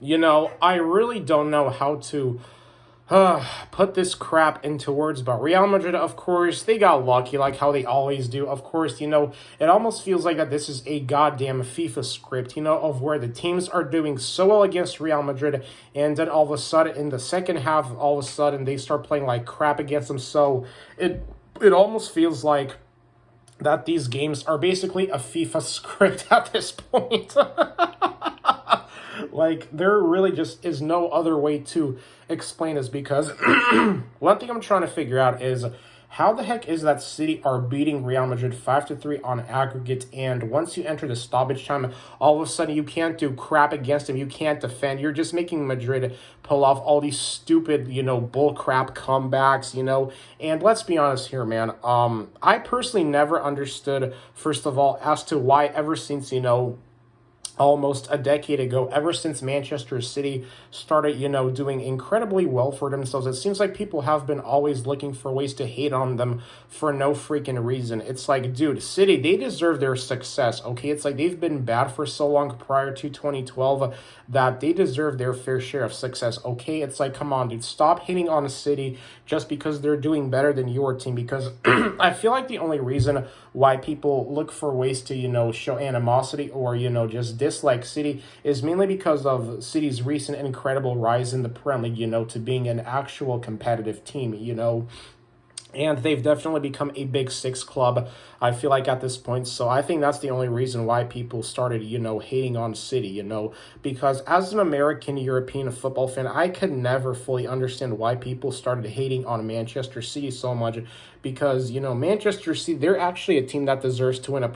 I really don't know how to put this crap into words, but Real Madrid, of course, they got lucky like how they always do. Of course, it almost feels like that this is a goddamn FIFA script, of where the teams are doing so well against Real Madrid, and then all of a sudden, in the second half, all of a sudden, they start playing like crap against them. So it almost feels like that these games are basically a FIFA script at this point. Like, there really just is no other way to explain this because one thing I'm trying to figure out is how the heck is that City are beating Real Madrid 5-3 on aggregate, and once you enter the stoppage time, all of a sudden you can't do crap against them, you can't defend, you're just making Madrid pull off all these stupid, bull crap comebacks, and let's be honest here, man, I personally never understood, first of all, as to why ever since, almost a decade ago, ever since Manchester City started, doing incredibly well for themselves. It seems like people have been always looking for ways to hate on them for no freaking reason. It's like, dude, City, they deserve their success, okay? It's like they've been bad for so long prior to 2012 that they deserve their fair share of success, okay? It's like, come on, dude, stop hating on City just because they're doing better than your team, because I feel like the only reason why people look for ways to, show animosity or, just dislike City is mainly because of City's recent incredible rise in the Prem League, to being an actual competitive team, and they've definitely become a big six club, I feel like, at this point. So I think that's the only reason why people started, hating on City, because as an American European football fan, I could never fully understand why people started hating on Manchester City so much, because, Manchester City, they're actually a team that deserves to win a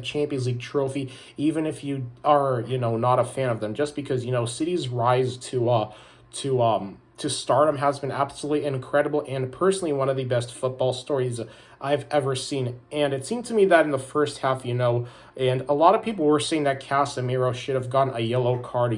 Champions League trophy, even if you are, not a fan of them, just because, City's rise to stardom has been absolutely incredible, and personally one of the best football stories I've ever seen. And it seemed to me that in the first half, and a lot of people were saying that Casemiro should have gotten a yellow card,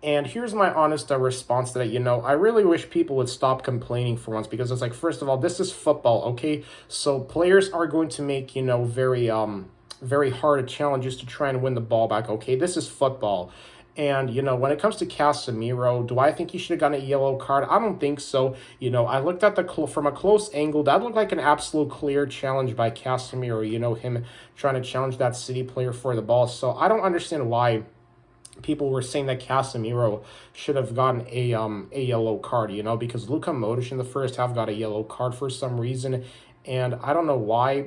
and here's my honest response to that. I really wish people would stop complaining for once, because it's like, first of all, this is football, okay? So players are going to make, very hard challenges to try and win the ball back, okay? This is football. And, when it comes to Casemiro, do I think he should have gotten a yellow card? I don't think so. I looked at from a close angle. That looked like an absolute clear challenge by Casemiro, him trying to challenge that City player for the ball. So I don't understand why people were saying that Casemiro should have gotten a yellow card, because Luka Modric in the first half got a yellow card for some reason. And I don't know why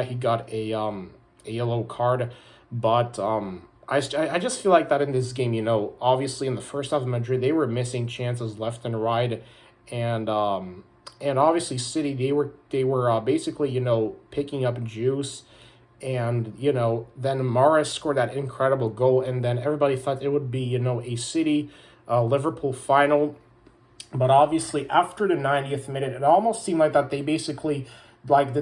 he got a yellow card, but I just feel like that in this game, obviously in the first half of Madrid, they were missing chances left and right, and obviously City, they were basically, picking up juice, and, then Mahrez scored that incredible goal, and then everybody thought it would be, a City Liverpool final, but obviously after the 90th minute, it almost seemed like that did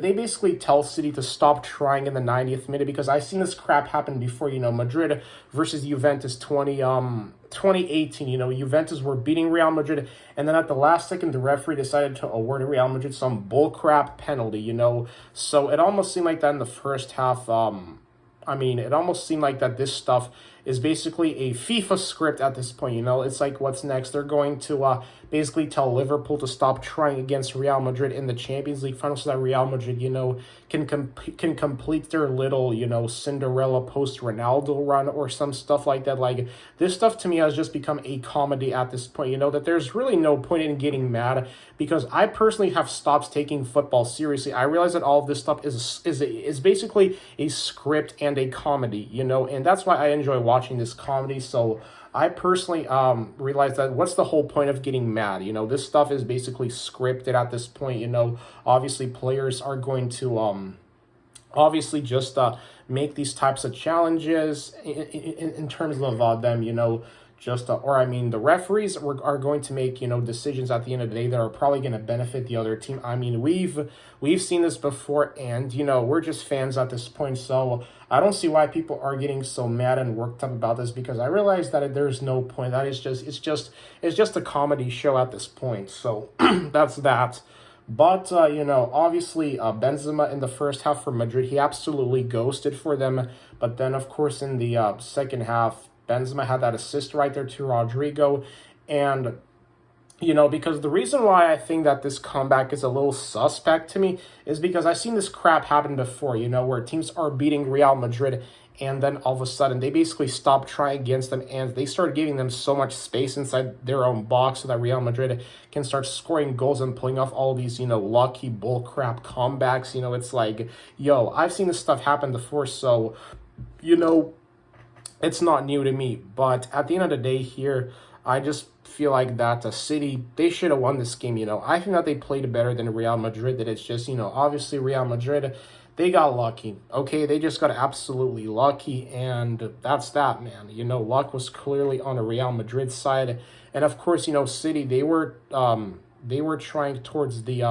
they basically tell City to stop trying in the 90th minute? Because I've seen this crap happen before, Madrid versus Juventus 2018, Juventus were beating Real Madrid, and then at the last second, the referee decided to award Real Madrid some bullcrap penalty, So it almost seemed like that in the first half. It almost seemed like that this stuff is basically a FIFA script at this point. It's like, what's next? They're going to basically tell Liverpool to stop trying against Real Madrid in the Champions League final, so that Real Madrid, can complete their little, Cinderella post-Ronaldo run or some stuff like that. Like, this stuff to me has just become a comedy at this point, that there's really no point in getting mad, because I personally have stopped taking football seriously. I realize that all of this stuff is basically a script and a comedy, and that's why I enjoy watching this comedy. So I personally realized that what's the whole point of getting mad? This stuff is basically scripted at this point. Obviously players are going to obviously just make these types of challenges in terms of them, the referees are going to make, decisions at the end of the day that are probably going to benefit the other team. We've seen this before, and, we're just fans at this point, so I don't see why people are getting so mad and worked up about this, because I realize that there's no point. That is it's just a comedy show at this point, so that's that. But, obviously Benzema in the first half for Madrid, he absolutely ghosted for them. But then, of course, in the second half, Benzema had that assist right there to Rodrigo. And because the reason why I think that this comeback is a little suspect to me is because I've seen this crap happen before, where teams are beating Real Madrid and then all of a sudden they basically stop trying against them and they start giving them so much space inside their own box so that Real Madrid can start scoring goals and pulling off all these, lucky bullcrap comebacks. It's like, I've seen this stuff happen before, so, it's not new to me. But at the end of the day here, I just feel like that City, they should have won this game. I think that they played better than Real Madrid did. It's just, obviously Real Madrid, they got lucky. Okay, they just got absolutely lucky, and that's that, man. Luck was clearly on the Real Madrid side. And of course, City, they were trying towards the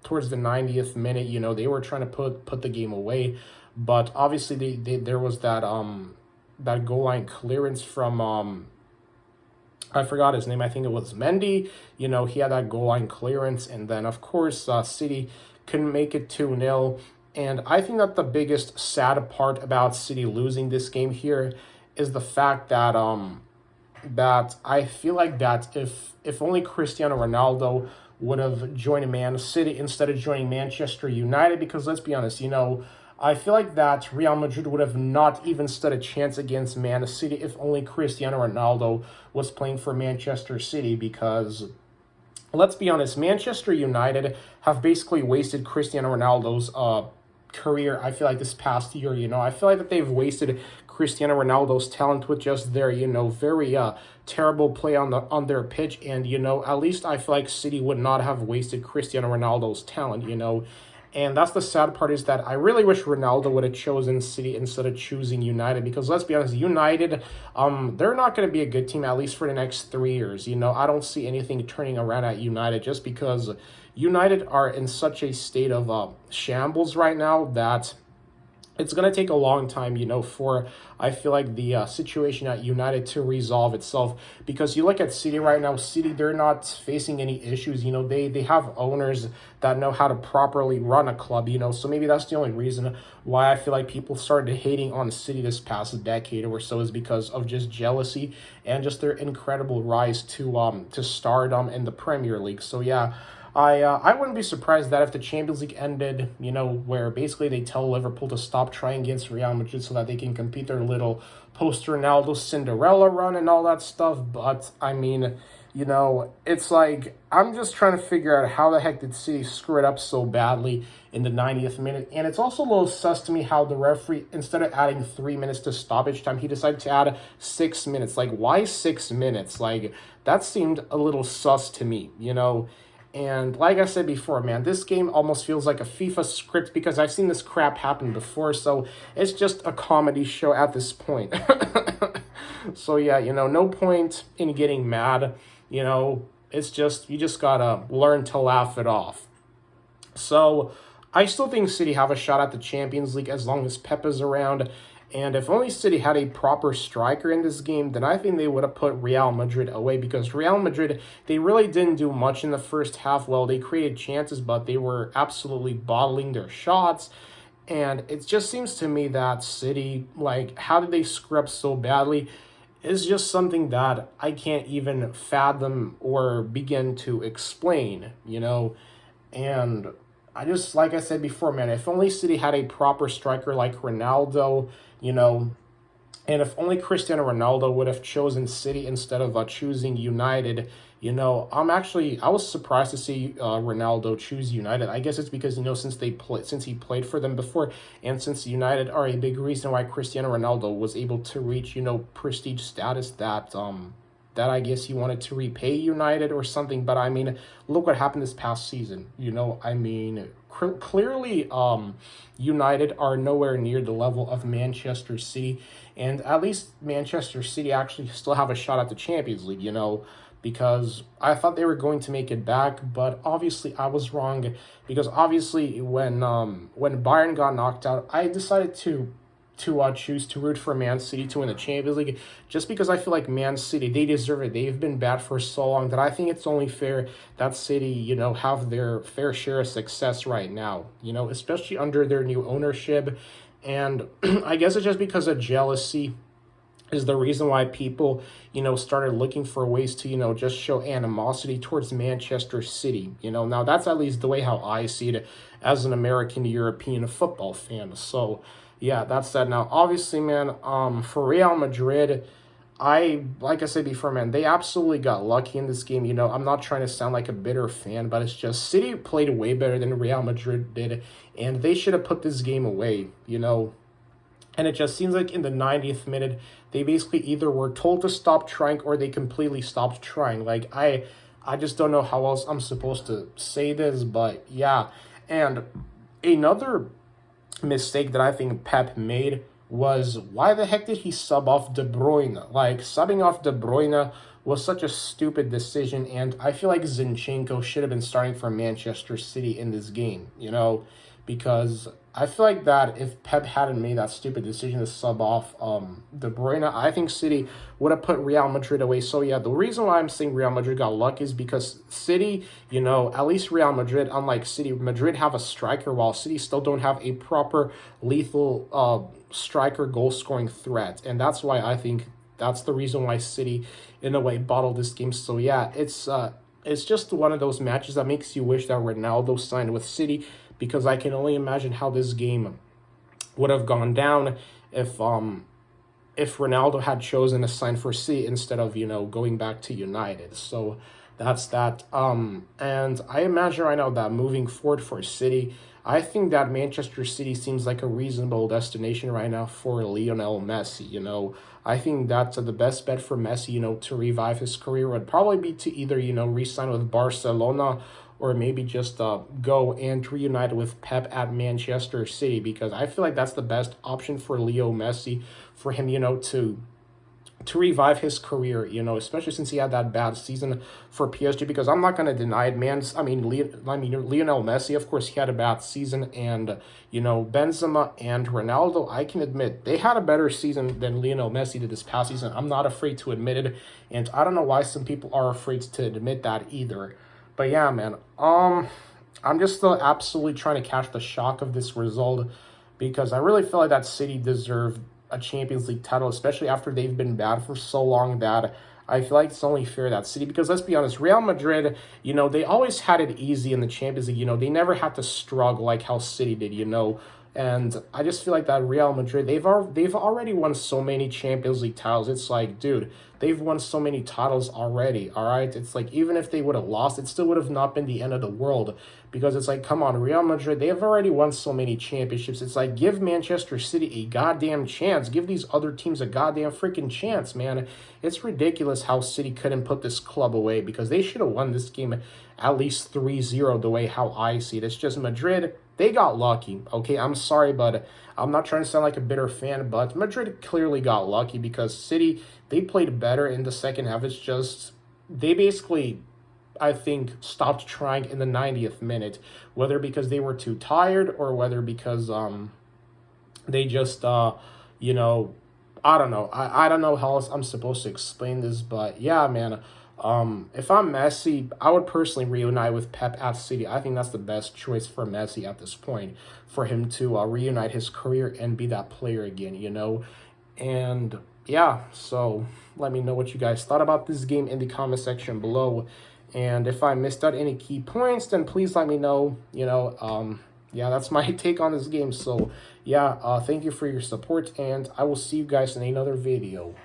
90th minute, they were trying to put the game away. But obviously there was that goal line clearance from I forgot his name. I think it was Mendy. He had that goal line clearance. And then, of course, City couldn't make it 2-0. And I think that the biggest sad part about City losing this game here is the fact that that I feel like that if only Cristiano Ronaldo would have joined Man City instead of joining Manchester United, because let's be honest, I feel like that Real Madrid would have not even stood a chance against Man City if only Cristiano Ronaldo was playing for Manchester City, because let's be honest, Manchester United have basically wasted Cristiano Ronaldo's career. I feel like this past year, I feel like that they've wasted Cristiano Ronaldo's talent with just their, very terrible play on their pitch. And, at least I feel like City would not have wasted Cristiano Ronaldo's talent, And that's the sad part, is that I really wish Ronaldo would have chosen City instead of choosing United, because let's be honest, United, they're not going to be a good team, at least for the next 3 years. I don't see anything turning around at United, just because United are in such a state of shambles right now that it's going to take a long time, for, I feel like, the situation at United to resolve itself. Because you look at City right now, City, they're not facing any issues. They have owners that know how to properly run a club, So maybe that's the only reason why I feel like people started hating on City this past decade or so, is because of just jealousy and just their incredible rise to stardom in the Premier League. So yeah, I wouldn't be surprised that if the Champions League ended, where basically they tell Liverpool to stop trying against Real Madrid so that they can compete their little post-Ronaldo Cinderella run and all that stuff. But, I mean, it's like, I'm just trying to figure out how the heck did City screw it up so badly in the 90th minute. And it's also a little sus to me how the referee, instead of adding 3 minutes to stoppage time, he decided to add 6 minutes. Like, why 6 minutes? Like, that seemed a little sus to me, And like I said before, man, this game almost feels like a FIFA script, because I've seen this crap happen before, so it's just a comedy show at this point. So yeah, no point in getting mad. It's just, you just gotta learn to laugh it off. So I still think City have a shot at the Champions League as long as Pep is around. And if only City had a proper striker in this game, then I think they would have put Real Madrid away, because Real Madrid, they really didn't do much in the first half. Well, they created chances, but they were absolutely bottling their shots. And it just seems to me that City, like, how did they screw up so badly? Is just something that I can't even fathom or begin to explain, And I just, like I said before, man, if only City had a proper striker like Ronaldo, and if only Cristiano Ronaldo would have chosen City instead of choosing United, I was surprised to see Ronaldo choose United. I guess it's because, since he played for them before, and since United are a big reason why Cristiano Ronaldo was able to reach, prestige status, that I guess he wanted to repay United or something. But I mean, look what happened this past season. Clearly, United are nowhere near the level of Manchester City, and at least Manchester City actually still have a shot at the Champions League, because I thought they were going to make it back, but obviously I was wrong, because obviously when Bayern got knocked out, I decided to choose to root for Man City to win the Champions League, just because I feel like Man City, they deserve it. They've been bad for so long that I think it's only fair that City, have their fair share of success right now, especially under their new ownership. And I guess it's just because of jealousy is the reason why people, started looking for ways to, just show animosity towards Manchester City. Now that's at least the way how I see it as an American European football fan. So, yeah, that's that. Now, obviously, man, for Real Madrid, like I said before, man, they absolutely got lucky in this game. I'm not trying to sound like a bitter fan, but it's just City played way better than Real Madrid did, and they should have put this game away. And it just seems like in the 90th minute, they basically either were told to stop trying or they completely stopped trying. Like, I just don't know how else I'm supposed to say this, but yeah. And another mistake that I think Pep made was, why the heck did he sub off De Bruyne? Like, subbing off De Bruyne was such a stupid decision, and I feel like Zinchenko should have been starting for Manchester City in this game, because I feel like that if Pep hadn't made that stupid decision to sub off De Bruyne, I think City would have put Real Madrid away. So yeah, the reason why I'm saying Real Madrid got lucky is because City, at least Real Madrid, unlike City, Madrid have a striker while City still don't have a proper lethal striker goal-scoring threat. And that's why I think that's the reason why City, in a way, bottled this game. So yeah, it's just one of those matches that makes you wish that Ronaldo signed with City, because I can only imagine how this game would have gone down if Ronaldo had chosen to sign for City instead of, going back to United. So that's that. And I imagine right now that moving forward for City, I think that Manchester City seems like a reasonable destination right now for Lionel Messi. I think that's the best bet for Messi, to revive his career would probably be to either, re-sign with Barcelona, or maybe just go and reunite with Pep at Manchester City, because I feel like that's the best option for Leo Messi, for him, to revive his career, especially since he had that bad season for PSG, because I'm not going to deny it, man. Lionel Messi, of course, he had a bad season, and, Benzema and Ronaldo, I can admit, they had a better season than Lionel Messi did this past season. I'm not afraid to admit it, and I don't know why some people are afraid to admit that either. But yeah, man, I'm just still absolutely trying to catch the shock of this result, because I really feel like that City deserved a Champions League title, especially after they've been bad for so long, that I feel like it's only fair that City, because let's be honest, Real Madrid, they always had it easy in the Champions League, they never had to struggle like how City did, and I just feel like that Real Madrid, they've already won so many Champions League titles. It's like, dude, they've won so many titles already, all right? It's like, even if they would have lost, it still would have not been the end of the world, because it's like, come on, Real Madrid, they have already won so many championships. It's like, give Manchester City a goddamn chance. Give these other teams a goddamn freaking chance, man. It's ridiculous how City couldn't put this club away, because they should have won this game at least 3-0 the way how I see it. It's just Madrid, they got lucky, okay? I'm sorry, but I'm not trying to sound like a bitter fan, but Madrid clearly got lucky, because City, they played better in the second half. It's just, they basically, I think, stopped trying in the 90th minute, whether because they were too tired or whether because they just, I don't know. I don't know how else I'm supposed to explain this, but yeah, man. If I'm Messi, I would personally reunite with Pep at City. I think that's the best choice for Messi at this point, for him to reunite his career and be that player again, And yeah, so let me know what you guys thought about this game in the comment section below. And if I missed out any key points, then please let me know, yeah, that's my take on this game. So yeah, thank you for your support, and I will see you guys in another video.